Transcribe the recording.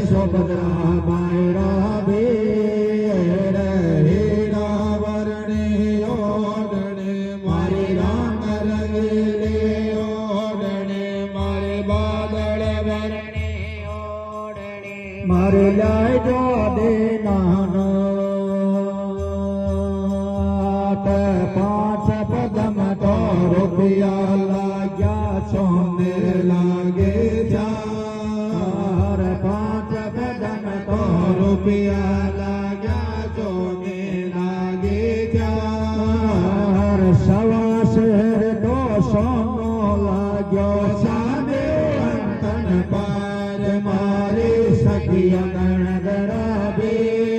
सुभद्रा मायरा बेर हीरा वर्णे ओढ़ने मारे राम रंगीले ओढ़ने मारे बादल वर्णे ओढ़ने मारे लाय जो दे नानो पांच पदम तो रुपया लाग्या सोने लागे चार पांच पदम तो रुपया लाग्या सोने लागे चार सवा शहर तो सोनो लाग्यो सादे अंतन पार मारे सखियन